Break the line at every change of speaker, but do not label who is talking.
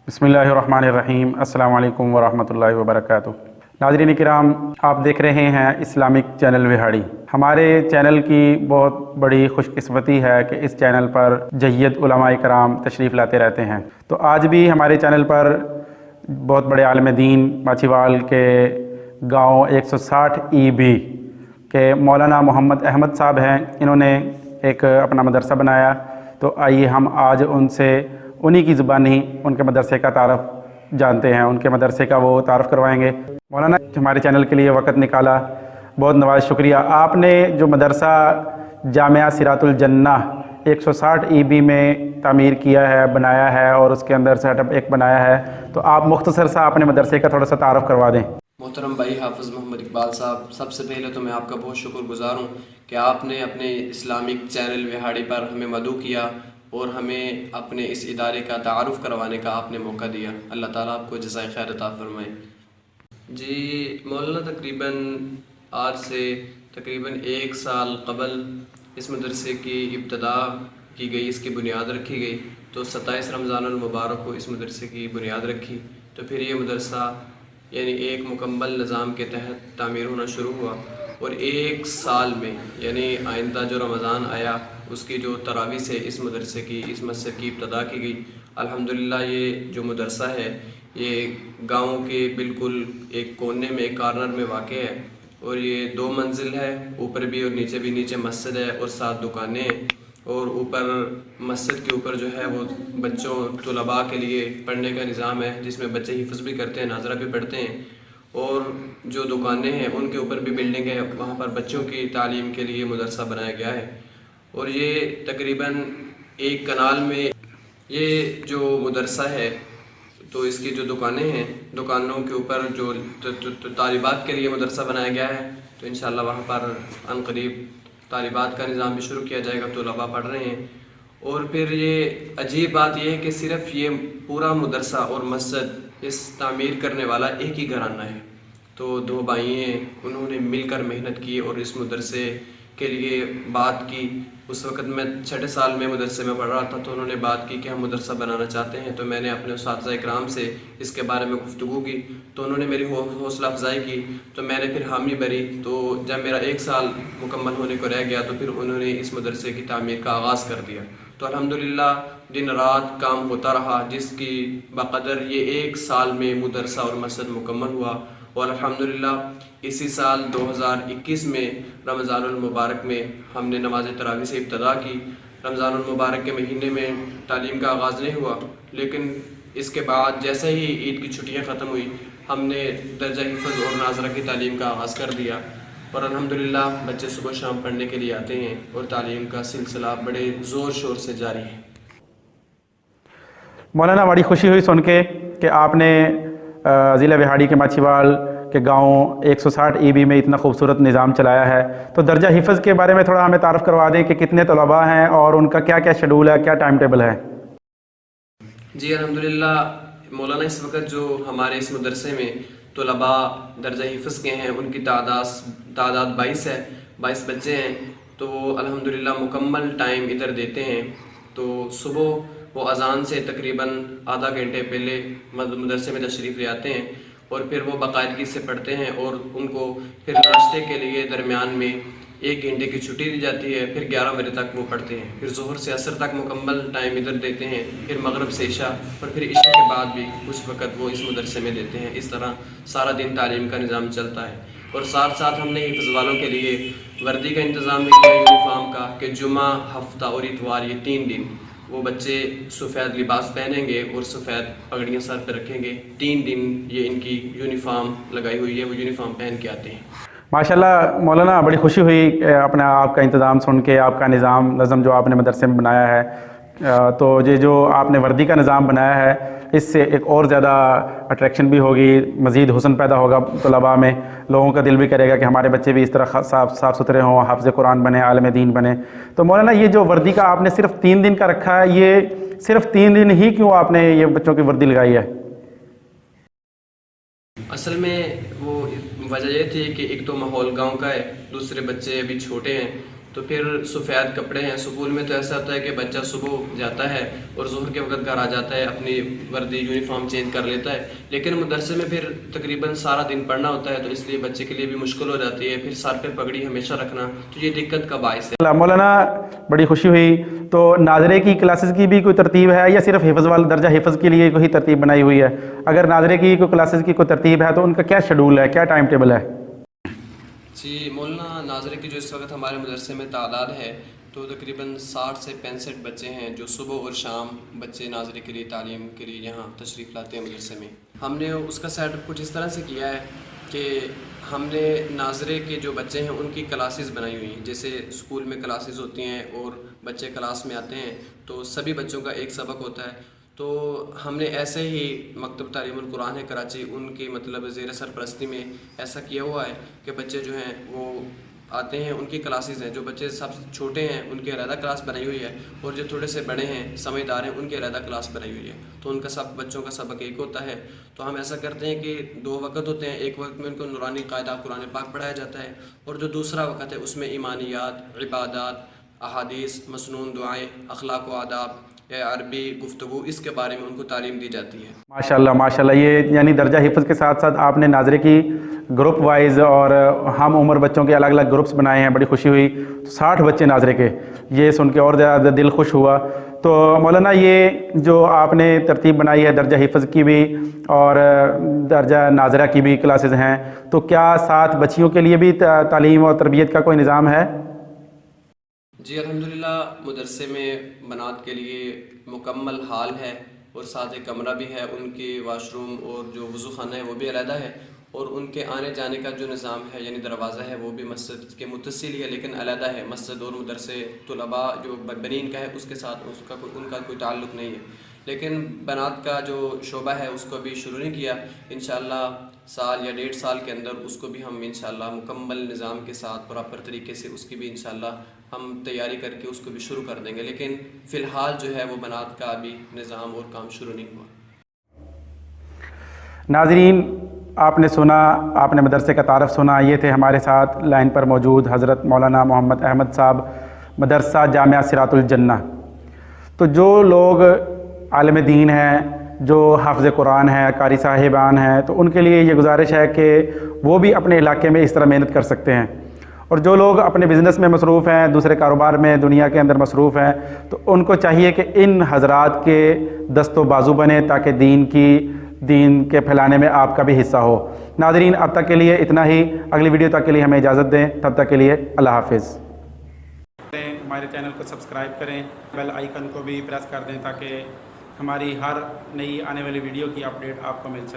बिस्मिल्लाहिर्रहमानिर्रहीम। अस्सलामु अलैकुम वरहमतुल्लाहि वबरकातुहू। नाज़रीन किराम, आप देख रहे हैं इस्लामिक चैनल विहाड़ी। हमारे चैनल की बहुत बड़ी खुशकिस्मती है कि इस चैनल पर जय्यद उलमाए कराम तशरीफ़ लाते रहते हैं। तो आज भी हमारे चैनल पर बहुत बड़े आलिम दीन माछीवाल के गाँव 160 EB के मौलाना मोहम्मद अहमद साहब हैं। इन्होंने एक अपना मदरसा बनाया। तो आइए हम आज उनसे उन्हीं की ज़ुबानी उनके मदरसे का तारफ़ जानते हैं, उनके मदरसे का वो तारफ़ करवाएंगे। मौलाना, हमारे चैनल के लिए वक़्त निकाला, बहुत नवाज शुक्रिया। आपने जो मदरसा जामिया सिरातुल जन्ना 160 EB में तामीर किया है, बनाया है और उसके अंदर सेटअप एक बनाया है, तो आप मुख्तसर सा अपने मदरसे का थोड़ा सा तारफ़ करवा दें।
मोहतरम भाई हाफ़िज़ मोहम्मद इकबाल साहब, सबसे पहले तो मैं आपका बहुत शुक्रगुज़ार हूँ कि आपने अपने इस्लामिक चैनल विहाड़ी पर हमें मदऊ किया और हमें अपने इस इदारे का तारुफ़ करवाने का आपने मौका दिया। अल्लाह ताला आपको जज़ाए खैर अता फ़रमाए। जी मौलाना, तकरीबन आज से तकरीबन 1 साल क़बल इस मदरसे की इब्तदा की गई, इसकी बुनियाद रखी गई। तो 27 रमज़ानुल मुबारक को इस मदरसे की बुनियाद रखी। तो फिर ये मदरसा यानी एक मुकम्मल निज़ाम के तहत तामीर होना शुरू हुआ और 1 साल में यानी आइंदा जो रमज़ान आया उसकी जो तरावी से इस मदरसे की, इस मस्जिद की इब्तदा की गई। अल्हम्दुलिल्लाह ये जो मदरसा है ये गांव के बिल्कुल एक कोने में, एक कॉर्नर में वाक़ है और ये 2 मंजिल है, ऊपर भी और नीचे भी। नीचे मस्जिद है और 7 दुकानें हैं और ऊपर मस्जिद के ऊपर जो है वो बच्चों तुलबा के लिए पढ़ने का निज़ाम है, जिसमें बच्चे हिफ्ज़ भी करते हैं, नाज़रा भी पढ़ते हैं। और जो दुकानें हैं उनके ऊपर भी बिल्डिंग है, वहाँ पर बच्चों की तालीम के लिए मदरसा बनाया गया है। और ये तकरीबन एक कनाल में ये जो मदरसा है, तो इसकी जो दुकानें हैं, दुकानों के ऊपर जो तालिबात के लिए मदरसा बनाया गया है। तो इंशाअल्लाह वहाँ पर अनकरीब तालिबात का निज़ाम भी शुरू किया जाएगा, तलबा पढ़ रहे हैं। और फिर ये अजीब बात यह है कि सिर्फ़ ये पूरा मदरसा और मस्जिद इस तामीर करने वाला एक ही घराना है। तो 2 भाई हैं, उन्होंने मिलकर मेहनत की और इस मदरसे के लिए बात की। उस वक़्त मैं 6ठे साल में मदरसे में पढ़ रहा था, तो उन्होंने बात की कि हम मदरसा बनाना चाहते हैं। तो मैंने अपने उस्ताज़ इकराम से इसके बारे में गुफ्तगू की, तो उन्होंने मेरी हौसला अफजाई की। तो मैंने फिर हामी भरी। तो जब मेरा 1 साल मुकम्मल होने को रह गया तो फिर उन्होंने इस मदरसे की तामीर का आगाज़ कर दिया। तो अल्हम्दुलिल्लाह दिन रात काम होता रहा, जिसकी बक़दर ये 1 साल में मदरसा और मस्जिद मुकम्मल हुआ। और अल्हम्दुलिल्लाह इसी साल 2021 में रमज़ानुल मुबारक में हमने नमाज तरावी से इब्तदा की। रमज़ानुल मुबारक के महीने में तालीम का आगाज़ नहीं हुआ, लेकिन इसके बाद जैसे ही ईद की छुट्टियां ख़त्म हुई, हमने दर्जा हिफ़्ज़ और नाज़रा की तालीम का आगाज़ कर दिया। और अल्हम्दुलिल्लाह बच्चे सुबह शाम पढ़ने के लिए आते हैं और तालीम का सिलसिला बड़े ज़ोर शोर से जारी है।
मौलाना, बड़ी खुशी हुई सुन के कि आपने ज़िला विहाड़ी के माछीवाल के गांव 160 EB में इतना खूबसूरत निज़ाम चलाया है। तो दर्जा हिफ़्ज़ के बारे में थोड़ा हमें तारफ़ करवा दें कि कितने तलबा हैं और उनका क्या क्या शेड्यूल है, क्या टाइम टेबल है।
जी अल्हम्दुलिल्लाह मौलाना, इस वक्त जो हमारे इस मदरसे में तलबा दर्जा हिफ़्ज़ के हैं उनकी तादाद 22 है, 22 बच्चे हैं। तो अल्हम्दुलिल्लाह मुकम्मल टाइम इधर देते हैं। तो सुबह वो अज़ान से तकरीबन आधा घंटे पहले मदरसे में तशरीफ़ ले आते हैं और फिर वो बाकायदगी से पढ़ते हैं। और उनको फिर नाश्ते के लिए दरमियान में 1 घंटे की छुट्टी दी जाती है। फिर 11 बजे तक वो पढ़ते हैं। फिर ज़ोहर से असर तक मुकम्मल टाइम इधर देते हैं, फिर मगरिब से इशा, और फिर इशा के बाद भी उस वक़्त वो इस मदरसे में देते हैं। इस तरह सारा दिन तालीम का निज़ाम चलता है। और साथ साथ हमने हिफ़्ज़ वालों के लिए वर्दी का इंतज़ाम भी किया, यूनिफॉर्म का, कि जुमा, हफ्ता और इतवार ये 3 दिन वो बच्चे सफ़ेद लिबास पहनेंगे और सफ़ेद पगड़ियाँ सर पर रखेंगे। 3 दिन ये इनकी यूनिफॉर्म लगाई हुई है, वो यूनिफॉर्म पहन के आते हैं।
माशाल्लाह मौलाना, बड़ी खुशी हुई अपना आपका इंतज़ाम सुन के, आपका नज़म जो आपने मदरसे में बनाया है। तो ये जो आपने वर्दी का निज़ाम बनाया है, इससे एक और ज़्यादा अट्रैक्शन भी होगी, मज़ीद हुस्न पैदा होगा तलबा में। लोगों का दिल भी करेगा कि हमारे बच्चे भी इस तरह साफ़ सुथरे हों, हाफ़िज़ कुरान बने, आलिम दीन बने। तो मौलाना, ये जो वर्दी का आपने सिर्फ़ 3 दिन का रखा है, ये सिर्फ़ 3 दिन ही क्यों आपने ये बच्चों की वर्दी लगाई है?
असल में वो वजह ये थी कि एक तो माहौल गांव का है, दूसरे बच्चे अभी छोटे हैं تو پھر سفید کپڑے ہیں. سکول میں تو ایسا ہوتا ہے کہ بچہ صبح جاتا ہے اور ظہر کے وقت گھر آ جاتا ہے, اپنی وردی یونیفارم چینج کر لیتا ہے, لیکن مدرسے میں پھر تقریباً سارا دن پڑھنا ہوتا ہے, تو اس لیے بچے کے لیے بھی مشکل ہو جاتی ہے. پھر سر پہ پگڑی ہمیشہ رکھنا, تو یہ دقت کا باعث ہے.
مولانا بڑی خوشی ہوئی. تو ناظرے کی کلاسز کی بھی کوئی ترتیب ہے یا صرف حفظ والا درجہ حفظ کے لیے کوئی ترتیب بنائی ہوئی ہے؟ اگر ناظرے کی کوئی کلاسز کی کوئی ترتیب ہے تو ان کا کیا شیڈول ہے, کیا ٹائم ٹیبل ہے؟
جی مولانا, ناظرے کی جو اس وقت ہمارے مدرسے میں تعداد ہے تو تقریباً 60 سے 65 بچے ہیں جو صبح اور شام بچے ناظرے کے لیے تعلیم کے لیے یہاں تشریف لاتے ہیں مدرسے میں. ہم نے اس کا سیٹ اپ کچھ اس طرح سے کیا ہے کہ ہم نے ناظرے کے جو بچے ہیں ان کی کلاسز بنائی ہوئی ہیں. جیسے اسکول میں کلاسز ہوتی ہیں اور بچے کلاس میں آتے ہیں تو سبھی بچوں کا ایک سبق ہوتا ہے, تو ہم نے ایسے ہی مکتب تعلیم القرآن ہے کراچی ان کی مطلب زیر سرپرستی میں ایسا کیا ہوا ہے کہ بچے جو ہیں وہ آتے ہیں, ان کی کلاسز ہیں. جو بچے سب چھوٹے ہیں ان کی علیحدہ کلاس بنائی ہوئی ہے, اور جو تھوڑے سے بڑے ہیں سمجھدار ہیں ان کی علیحدہ کلاس بنائی ہوئی ہے. تو ان کا سب بچوں کا سبق ایک ہوتا ہے. تو ہم ایسا کرتے ہیں کہ 2 وقت ہوتے ہیں. ایک وقت میں ان کو نورانی قاعدہ قرآن پاک پڑھایا جاتا ہے, اور جو دوسرا وقت ہے اس میں ایمانیات, عبادات, احادیث, مسنون دعائیں, اخلاق و آداب, عربی گفتگو, اس کے بارے میں ان کو تعلیم دی جاتی ہے.
ماشاءاللہ ماشاءاللہ. یہ یعنی درجہ حفظ کے ساتھ ساتھ آپ نے ناظرے کی گروپ وائز اور ہم عمر بچوں کے الگ الگ گروپس بنائے ہیں, بڑی خوشی ہوئی. 60 بچے ناظرے کے, یہ سن کے اور زیادہ دل خوش ہوا. تو مولانا یہ جو آپ نے ترتیب بنائی ہے درجہ حفظ کی بھی اور درجہ ناظرہ کی بھی کلاسز ہیں, تو کیا ساتھ بچیوں کے لیے بھی تعلیم اور تربیت کا کوئی نظام ہے؟
جی الحمدللہ, مدرسے میں بنات کے لیے مکمل ہال ہے اور ساتھ ایک کمرہ بھی ہے. ان کے واش روم اور جو وضو خانہ ہے وہ بھی علیحدہ ہے, اور ان کے آنے جانے کا جو نظام ہے یعنی دروازہ ہے وہ بھی مسجد کے متصل ہی ہے لیکن علیحدہ ہے. مسجد اور مدرسے طلباء جو بنین کا ہے اس کے ساتھ ان کا کوئی تعلق نہیں ہے. لیکن بنات کا جو شعبہ ہے اس کو ابھی شروع نہیں کیا. انشاءاللہ سال یا 1.5 سال کے اندر اس کو بھی ہم انشاءاللہ مکمل نظام کے ساتھ پراپر طریقے سے اس کی بھی انشاءاللہ ہم تیاری کر کے اس کو بھی شروع کر دیں گے. لیکن فی الحال جو ہے وہ بنات کا ابھی نظام اور کام شروع نہیں ہوا.
ناظرین, آپ نے سنا, آپ نے مدرسے کا تعارف سنا. یہ تھے ہمارے ساتھ لائن پر موجود حضرت مولانا محمد احمد صاحب, مدرسہ جامعہ صراط الجنہ. تو جو لوگ عالم دین ہیں, جو حافظ قرآن ہیں, قاری صاحبان ہیں, تو ان کے لیے یہ گزارش ہے کہ وہ بھی اپنے علاقے میں اس طرح محنت کر سکتے ہیں. اور جو لوگ اپنے بزنس میں مصروف ہیں, دوسرے کاروبار میں دنیا کے اندر مصروف ہیں, تو ان کو چاہیے کہ ان حضرات کے دست و بازو بنے تاکہ دین کے پھیلانے میں آپ کا بھی حصہ ہو. ناظرین, اب تک کے لیے اتنا ہی. اگلی ویڈیو تک کے لیے ہمیں اجازت دیں. تب تک کے لیے اللہ حافظ. ہمارے چینل کو سبسکرائب کریں, بیل آئیکن کو بھی پریس کر دیں تاکہ ہماری ہر نئی آنے والی ویڈیو کی اپڈیٹ آپ کو مل سکے.